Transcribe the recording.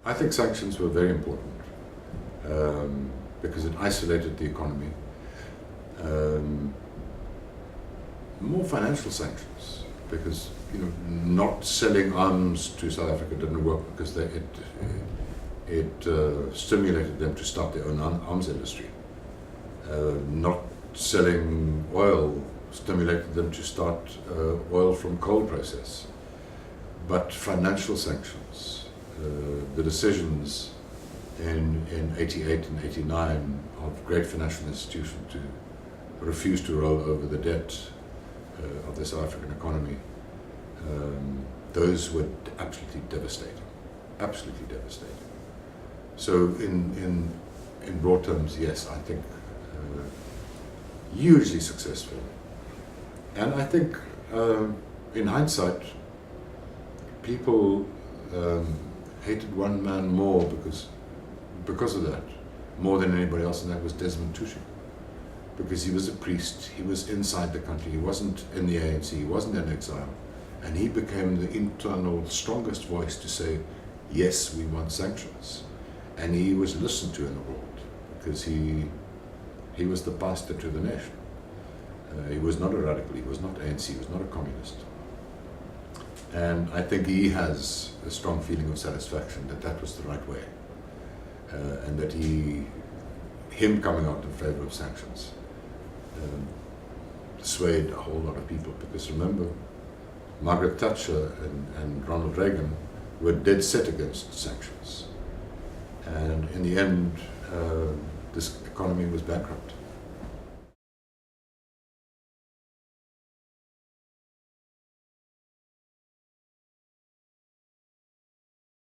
I think sanctions were very important because it isolated the economy. More financial sanctions, because not selling arms to South Africa didn't work because it stimulated them to start their own arms industry. Not selling oil stimulated them to start oil from coal process. But financial sanctions, the decisions in 88 and 89 of great financial institutions to refuse to roll over the debt of the South African economy, those were absolutely devastating, absolutely devastating. So in broad terms, yes, I think hugely successful. And I think in hindsight, people hated one man more because of that, more than anybody else, and that was Desmond Tutu. Because he was a priest, he was inside the country, he wasn't in the ANC, he wasn't in exile, and he became the internal strongest voice to say, yes, we want sanctions. And he was listened to in the world, because he was the pastor to the nation. He was not a radical, he was not ANC, he was not a communist. And I think he has a strong feeling of satisfaction that that was the right way. And that him coming out in favor of sanctions swayed a whole lot of people. Because remember, Margaret Thatcher and Ronald Reagan were dead set against sanctions. And in the end, this economy was bankrupt.